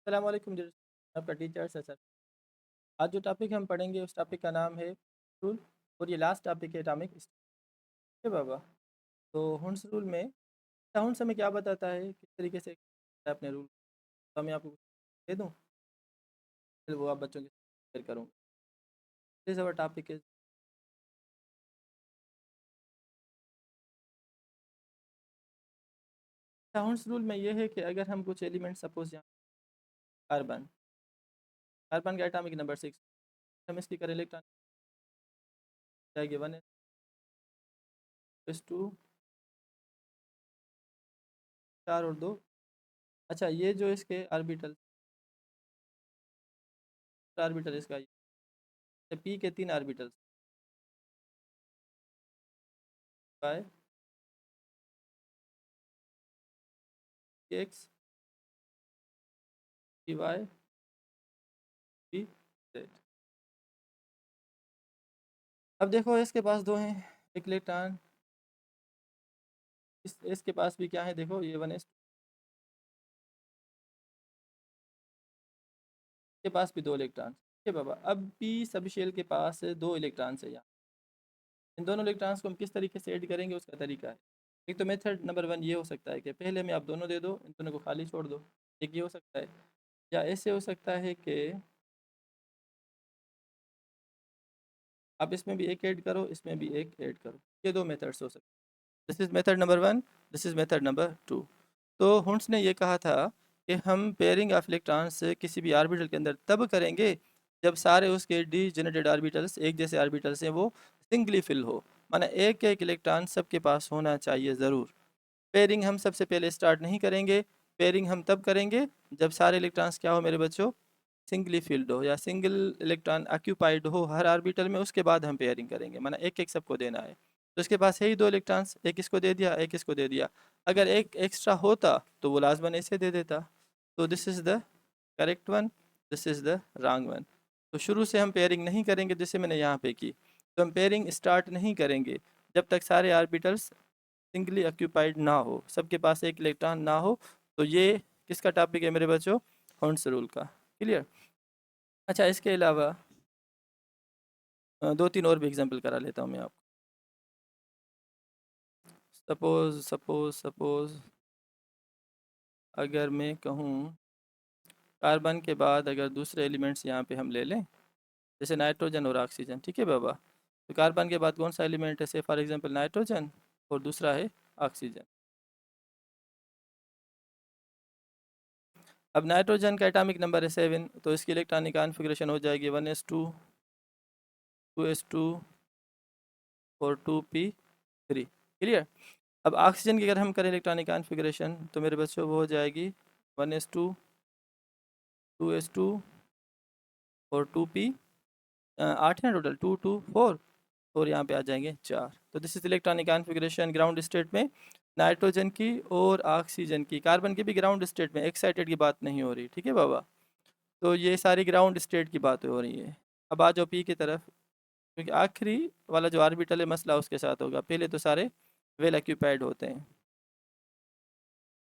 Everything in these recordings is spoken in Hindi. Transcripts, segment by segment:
अस्सलाम वालेकुम डियर, आपका टीचर है सर। आज जो टॉपिक हम पढ़ेंगे उस टॉपिक का नाम है रूल, और ये लास्ट टॉपिक है एटॉमिक है बाबा। तो हुंस रूल में हुंस हमें क्या बताता है, किस तरीके से अपने रूल, तो मैं आपको दे दूँ, फिर वो आप बच्चों के शेयर करूँगा। This our topic is हुंस rule में ये है कि अगर हम कुछ एलिमेंट सपोज यहाँ कार्बन कार्बन का एटॉमिक नंबर 6, हम इसकी करें इलेक्ट्रॉन जाएगी 1s2 4 और 2। अच्छा, ये जो इसके आर्बिटल आर्बिटल इसका पी के 3 आर्बिटल बाय X P Y P Z. अब देखो इसके पास दो हैं, एक इलेक्ट्रॉन, इसके पास भी क्या है, देखो ये 1s के पास भी 2 इलेक्ट्रॉन। ठीक है बाबा, अब पी सब शेल के पास 2 इलेक्ट्रॉन है यहाँ। इन दोनों इलेक्ट्रॉन्स को हम किस तरीके से ऐड करेंगे उसका तरीका है। एक तो मेथड नंबर 1 ये हो सकता है कि पहले में आप दोनों दे दो, इन दोनों को खाली छोड़ दो, एक ये हो सकता है। या ऐसे हो सकता है कि आप इसमें भी एक ऐड करो, इसमें भी एक ऐड करो। ये 2 मेथड्स हो सकते हैं। This is method number 1, this is method number 2। तो हुंस ने ये कहा था कि हम पेयरिंग ऑफ इलेक्ट्रॉन्स किसी भी आर्बिटल के अंदर तब करेंगे जब सारे उसके डी जनरेटेड आर्बिटल्स, एक जैसे आर्बिटल्स हैं, वो सिंगली फिल हो, माना एक एक इलेक्ट्रॉन सबके पास होना चाहिए ज़रूर। पेयरिंग हम सबसे पहले स्टार्ट नहीं करेंगे, पेयरिंग हम तब करेंगे जब सारे इलेक्ट्रॉन्स क्या हो मेरे बच्चों, सिंगली फिल्ड हो या सिंगल इलेक्ट्रॉन ऑक्यूपाइड हो हर आर्बिटल में, उसके बाद हम पेयरिंग करेंगे, माना एक एक सबको देना है। तो इसके पास है ही 2 इलेक्ट्रॉन्स, एक इसको दे दिया, एक इसको दे दिया। अगर एक एक्स्ट्रा होता तो वो लाजमन ऐसे दे देता। तो this is the correct one, this is the wrong one. तो शुरू से हम पेयरिंग नहीं करेंगे जैसे मैंने यहाँ पे की। तो हम पेयरिंग स्टार्ट नहीं करेंगे जब तक सारे आर्बिटल्स सिंगली ऑक्यूपाइड ना हो, सबके पास एक इलेक्ट्रॉन ना हो। तो ये किसका टॉपिक है मेरे बच्चों, हॉर्न्स रूल का। क्लियर। अच्छा, इसके अलावा 2-3 और भी एग्जांपल करा लेता हूँ मैं आपको। सपोज अगर मैं कहूँ कार्बन के बाद अगर दूसरे एलिमेंट्स यहाँ पे हम ले लें, जैसे नाइट्रोजन और ऑक्सीजन। ठीक है बाबा, तो कार्बन के बाद कौन सा एलिमेंट है, से फॉर एग्जांपल नाइट्रोजन, और दूसरा है ऑक्सीजन। अब नाइट्रोजन का एटॉमिक नंबर है 7, तो इसकी इलेक्ट्रॉनिक कॉन्फ़िगरेशन हो जाएगी 1s2 2s2 और 2p3। क्लियर। अब ऑक्सीजन की अगर हम करें इलेक्ट्रॉनिक कॉन्फ़िगरेशन तो मेरे बच्चों वो हो जाएगी 1s2 2s2 और 2p, 8 है टोटल, 2 2 4, और यहाँ पे आ जाएंगे 4। तो this is electronic configuration ground state में नाइट्रोजन की और ऑक्सीजन की। कार्बन की भी ग्राउंड स्टेट में, एक्साइटेड की बात नहीं हो रही। ठीक है बाबा, तो ये सारी ग्राउंड स्टेट की बात हो रही है। अब आ जाओ पी की तरफ, क्योंकि आखिरी वाला जो ऑर्बिटल है मसला उसके साथ होगा, पहले तो सारे वेल ऑक्यूपाइड होते हैं।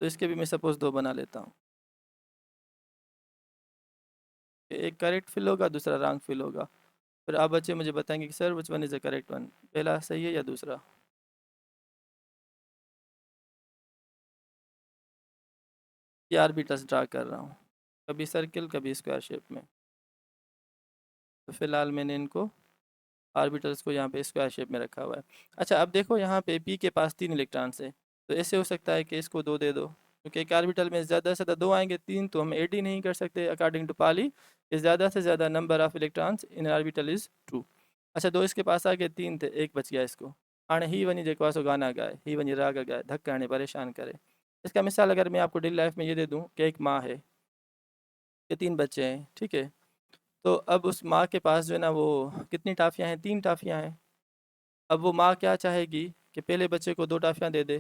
तो इसके भी मैं सपोज 2 बना लेता हूँ, एक करेक्ट फिल होगा, दूसरा रॉन्ग फिल होगा। फिर आप बच्चे मुझे बताएंगे कि sir which one is the correct one, पहला सही है या दूसरा। ये आर्बिटल्स ड्रा कर रहा हूँ, कभी सर्किल कभी स्क्वायर शेप में। तो फिलहाल मैंने इनको आर्बिटल्स को यहाँ पे स्क्वायर शेप में रखा हुआ है। अच्छा, अब देखो यहाँ पे पी के पास 3 इलेक्ट्रॉन्स है, तो ऐसे हो सकता है कि इसको 2 दे दो, क्योंकि एक आर्बिटल में ज़्यादा से ज़्यादा 2 आएंगे, 3 तो हम ऐड ही नहीं कर सकते अकॉर्डिंग टू पाली। ज़्यादा से ज़्यादा number of electrons in orbital is 2। अच्छा, 2 इसके पास आ गए, 3 थे, एक बच गया इसको। आने ही वनी जेको सो गाना गाए, ही वनी राग गाए, धक्का आने परेशान करे। इसका मिसाल अगर मैं आपको डेली लाइफ में ये दे दूँ कि एक माँ है, ये 3 बच्चे हैं। ठीक है, तो अब उस माँ के पास जो है ना वो कितनी टाफ़ियाँ हैं, 3 टाफ़ियाँ हैं। अब वो माँ क्या चाहेगी कि पहले बच्चे को 2 टाफ़ियाँ दे दे,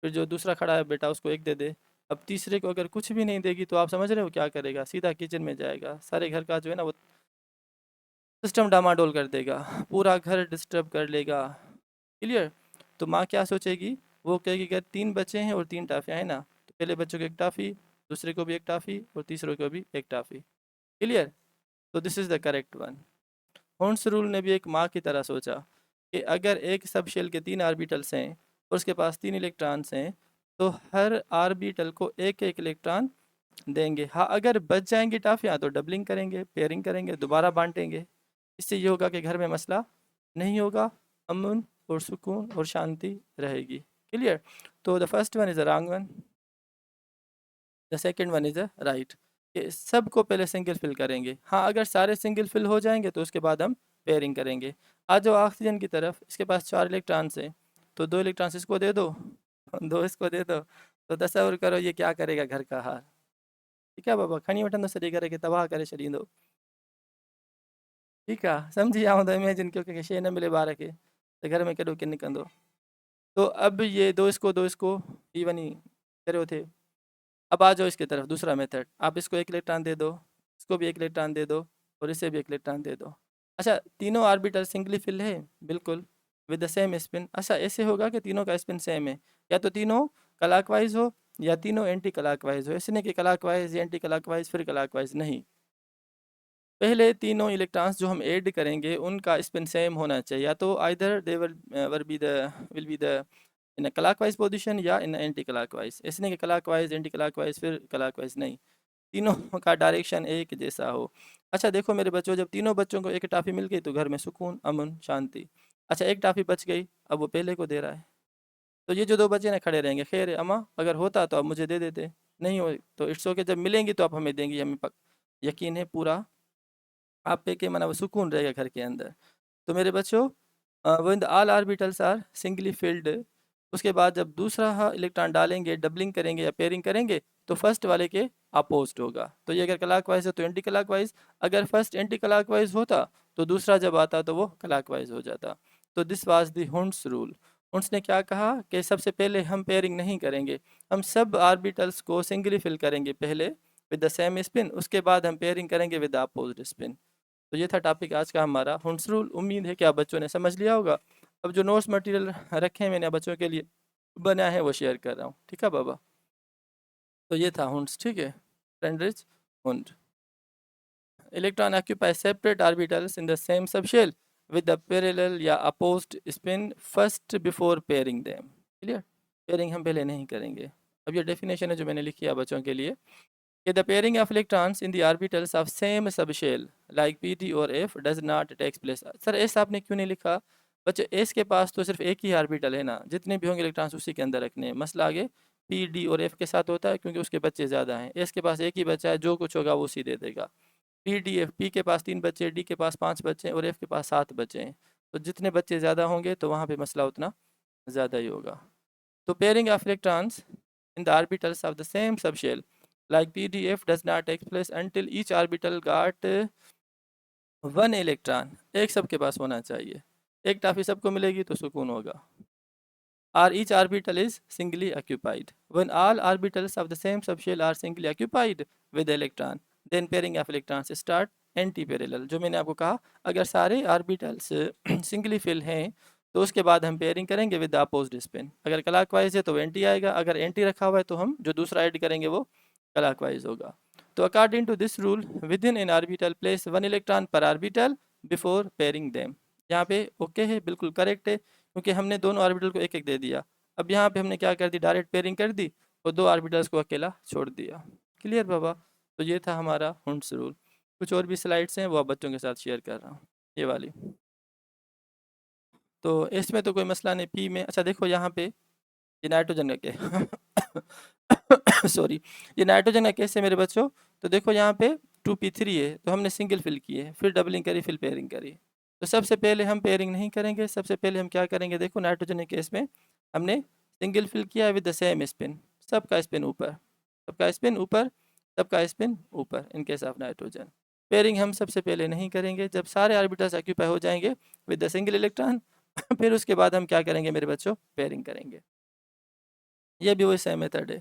फिर जो दूसरा खड़ा है बेटा उसको 1 दे दे। अब तीसरे को अगर कुछ भी नहीं देगी तो आप समझ रहे हो क्या करेगा, सीधा किचन में जाएगा, सारे घर का जो है ना वो सिस्टम डामाडोल कर देगा, पूरा घर डिस्टर्ब कर लेगा। क्लियर। तो माँ क्या सोचेगी, वो कहेगी अगर 3 बच्चे हैं और 3 टाफ़ियाँ हैं ना, तो पहले बच्चों को 1 टाफ़ी, दूसरे को भी एक टाफ़ी और तीसरे को भी एक टाफ़ी। क्लियर? तो this is the correct one. Horns rule ने भी एक माँ की तरह सोचा कि अगर एक सब शेल के 3 ऑर्बिटल्स हैं और उसके पास 3 इलेक्ट्रॉन्स हैं, तो हर ऑर्बिटल को एक एक इलेक्ट्रॉन देंगे। हाँ, अगर बच जाएंगी टाफियाँ तो डबलिंग करेंगे, पेयरिंग करेंगे, दोबारा बांटेंगे। इससे ये होगा कि घर में मसला नहीं होगा, अमन और सुकून और शांति रहेगी। क्लियर? तो the first one is a wrong one, the second one is a right. कि सबको पहले सिंगल फिल करेंगे। हाँ, अगर सारे सिंगल फिल हो जाएंगे तो उसके बाद हम पेयरिंग करेंगे। आ जाओ ऑक्सीजन की तरफ, इसके पास 4 इलेक्ट्रॉन्स हैं, तो 2 इलेक्ट्रॉन्स इसको दे दो, 2 इसको दे दो। तो तसव्वुर करो ये क्या करेगा घर का हाल। ठीक है बाबा, खणी वठंदो सॼे घर खे तबाह करे छॾींदो। ठीकु आहे, सम्झी आऊं त इमेजिन कयो कि शइ न मिले ॿार खे त घर में केॾो किन कंदो। तो अब ये दो इसको ही वनी करे थे। अब आ जाओ इसकी तरफ, दूसरा मेथड। आप इसको एक इलेक्ट्रॉन दे दो, इसको भी एक इलेक्ट्रॉन दे दो और इसे भी एक इलेक्ट्रॉन दे दो। अच्छा, तीनों ऑर्बिटल सिंगली फिल है, बिल्कुल, विद द सेम स्पिन। अच्छा, ऐसे होगा कि तीनों का स्पिन सेम है, या तो तीनों क्लॉकवाइज हो या तीनों एंटी क्लॉकवाइज हो। ऐसे नहीं कि क्लॉकवाइज या एंटी क्लॉकवाइज फिर क्लॉकवाइज, नहीं। पहले तीनों इलेक्ट्रॉन्स जो हम ऐड करेंगे उनका स्पिन सेम होना चाहिए, या तो either they will be the in a clockwise position या इन एंटी क्लॉकवाइज। ऐसे नहीं कि क्लॉकवाइज एंटी क्लॉकवाइज फिर क्लॉकवाइज, नहीं, तीनों का डायरेक्शन एक जैसा हो। अच्छा देखो मेरे बच्चों, जब तीनों बच्चों को एक टाफ़ी मिल गई तो घर में सुकून, अमन, शांति। अच्छा, एक टाफ़ी बच गई, अब वो पहले को दे रहा है, तो ये जो 2 बच्चे ना खड़े रहेंगे, खैर है अम्मा, अगर होता तो आप मुझे दे देते, नहीं हो तो इट्स ओके, जब मिलेंगी तो आप हमें देंगी, हमें यकीन है पूरा आप पे के मना वो सुकून रहेगा घर के अंदर। तो मेरे बच्चों, when the all orbitals are singly filled, उसके बाद जब दूसरा इलेक्ट्रॉन डालेंगे, डबलिंग करेंगे या पेयरिंग करेंगे, तो फर्स्ट वाले के अपोज्ड होगा। तो ये अगर क्लॉकवाइज है तो एंटी क्लॉकवाइज, अगर फर्स्ट एंटी क्लॉकवाइज होता तो दूसरा जब आता तो वो क्लॉकवाइज हो जाता। तो this was the Hund's rule. Hund's ने क्या कहा कि सबसे पहले हम पेयरिंग नहीं करेंगे, हम सब ऑर्बिटल्स को सिंगली फिल करेंगे पहले विद द सेम स्पिन, उसके बाद हम पेयरिंग करेंगे विद द अपोज्ड स्पिन। तो ये था टॉपिक आज का हमारा, हुंड्स रूल। उम्मीद है कि आप बच्चों ने समझ लिया होगा। अब जो नोट्स मटेरियल रखे हैं मैंने बच्चों के लिए बना है वो शेयर कर रहा हूँ। ठीक है बाबा? तो ये था हुंड्स, ठीक है, Friedrich Hund. Electron occupy separate orbitals in the same subshell with the parallel या opposed spin first before pairing them. Clear? Pairing हम पहले नहीं करेंगे। अब ये डेफिनेशन है जो मैंने लिखी है बच्चों के लिए, कि the pairing of electrons in the orbitals of same subshell like p d और f does not takes place। Sir S आपने क्यों नहीं लिखा? बच्चे एस के पास तो सिर्फ एक ही ऑर्बिटल है ना, जितने भी होंगे इलेक्ट्रॉन्स उसी के अंदर रखने हैं। मसला आगे पी डी और एफ के साथ होता है क्योंकि उसके बच्चे ज़्यादा हैं। एस के पास एक ही बच्चा है, जो कुछ होगा वो उसी दे देगा। पी डी एफ, पी के पास 3 बच्चे, डी के पास 5 बच्चे और एफ के पास 7 बच्चे हैं। तो जितने बच्चे ज़्यादा होंगे तो वहाँ पे मसला उतना ज़्यादा ही होगा। तो pairing of electrons in the orbitals of the same subshell like PDF does not take place until each orbital got 1 electron। एक सबके पास होना चाहिए, एक टाफी सबको मिलेगी तो सुकून होगा। or each orbital is singly occupied। when all orbitals of the same subshell are singly occupied with electron then pairing of electrons start anti parallel. जो मैंने आपको कहा, अगर सारे ऑर्बिटल्स सिंगली फिल हैं तो उसके बाद हम पेयरिंग करेंगे विद अपोज्ड स्पिन। अगर क्लॉकवाइज है तो एंटी आएगा, अगर एंटी रखा हुआ है तो हम जो दूसरा ऐड करेंगे वो क्लॉकवाइज होगा। तो according to this rule with in an orbital place 1 electron per orbital before pairing them. यहाँ पे ओके है, बिल्कुल करेक्ट है, क्योंकि हमने दोनों ऑर्बिटल को एक एक दे दिया। अब यहाँ पे हमने क्या कर दी, डायरेक्ट पेयरिंग कर दी और 2 ऑर्बिटल्स को अकेला छोड़ दिया। क्लियर बाबा? तो ये था हमारा हुंड्स रूल। कुछ और भी स्लाइड्स हैं वो आप बच्चों के साथ शेयर कर रहा हूँ, ये वाली। तो इसमें तो कोई मसला नहीं, पी में। अच्छा देखो यहाँ पे ये नाइट्रोजन का केस सॉरी, ये नाइट्रोजन का केस है मेरे बच्चों। तो देखो यहाँ पे 2p3 है, तो हमने सिंगल फिल किए, फिर डबलिंग करी, फिर पेयरिंग करी। तो सबसे पहले हम पेयरिंग नहीं करेंगे, सबसे पहले हम क्या करेंगे, देखो नाइट्रोजन के केस में हमने सिंगल फिल किया विद द सेम स्पिन, सबका स्पिन ऊपर, सबका स्पिन ऊपर, सबका स्पिन ऊपर in case of nitrogen. Pairing हम सबसे पहले नहीं करेंगे, जब सारे ऑर्बिटल्स ऑक्यूपाई हो जाएंगे विद द सिंगल इलेक्ट्रॉन फिर उसके बाद हम क्या करेंगे मेरे बच्चों, पेयरिंग करेंगे। ये भी वही सेम मेथड है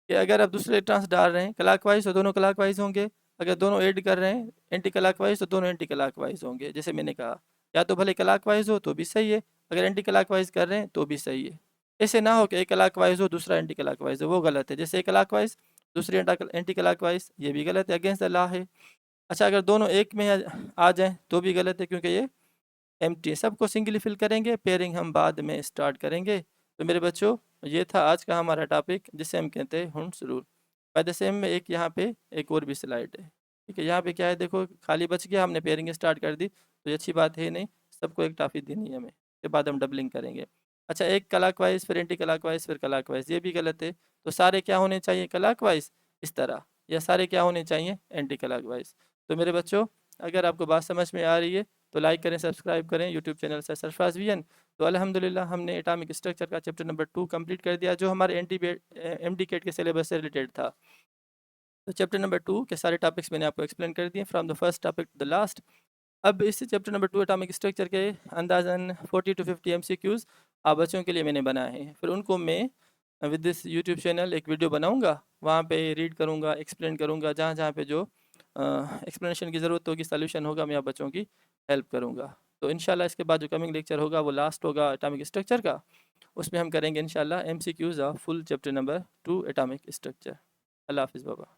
कि अगर आप दूसरे इलेक्ट्रॉन्स डाल रहे हैं क्लॉकवाइज तो दोनों क्लॉकवाइज होंगे, अगर दोनों ऐड कर रहे हैं एंटी क्लॉकवाइज तो दोनों एंटी क्लॉकवाइज होंगे। जैसे मैंने कहा, या तो भले क्लॉकवाइज हो तो भी सही है, अगर एंटी क्लॉकवाइज कर रहे हैं तो भी सही है। ऐसे ना हो कि एक क्लॉकवाइज हो दूसरा एंटी क्लॉकवाइज हो, वो गलत है। जैसे एक क्लॉकवाइज दूसरी एंटी क्लॉकवाइज, ये भी गलत है, अगेंस्ट द लॉ है। अच्छा, अगर दोनों एक में आ जाएँ तो भी गलत है, क्योंकि ये एम्प्टी है। सबको सिंगली फिल करेंगे, पेयरिंग हम बाद में स्टार्ट करेंगे। तो मेरे बच्चों, ये था आज का हमारा टॉपिक, जिसे हम कहते हैं Hund's rule. By the same में एक यहाँ पे एक और भी स्लाइड है, ठीक है। यहाँ पे क्या है, देखो खाली बच गया, हमने पेयरिंग स्टार्ट कर दी, तो ये अच्छी बात है नहीं, सबको एक टॉफी देनी है हमें, उसके बाद हम डबलिंग करेंगे। अच्छा, एक क्लॉकवाइज, फिर एंटी क्लॉकवाइज, फिर क्लॉकवाइज, ये भी गलत है। तो सारे क्या होने चाहिए, क्लॉकवाइज इस तरह, या सारे क्या होने चाहिए, एंटी क्लॉकवाइज। तो मेरे बच्चों, अगर आपको बात समझ में आ रही है तो लाइक करें, सब्सक्राइब करें यूट्यूब चैनल से सरफराज विजन। तो अल्हम्दुलिल्लाह हमने एटॉमिक स्ट्रक्चर का चैप्टर नंबर 2 कंप्लीट कर दिया, जो हमारे एमडीकेट के सिलेबस से रिलेटेड था। तो चैप्टर नंबर 2 के सारे टॉपिक्स मैंने आपको एक्सप्लेन कर दिए, from the first topic to the last. अब इस चैप्टर नंबर 2 एटॉमिक स्ट्रक्चर के अंदाजन 40 to 50 एमसीक्यूज़ आप बच्चों के लिए मैंने बनाए हैं। फिर उनको मैं विद दिस यूट्यूब चैनल एक वीडियो बनाऊंगा, वहाँ पे रीड करूँगा, एक्सप्लेन करूँगा, जहाँ जहाँ पे जो एक्सप्लेनेशन की ज़रूरत होगी, सोल्यूशन होगा, मैं आप बच्चों की हेल्प करूँगा। तो इंशाल्लाह इसके बाद जो कमिंग लेक्चर होगा वो लास्ट होगा एटॉमिक स्ट्रक्चर का, उसमें हम करेंगे इंशाल्लाह MCQs of full chapter number 2 atomic structure. अल्लाह हाफिज़ बाबा।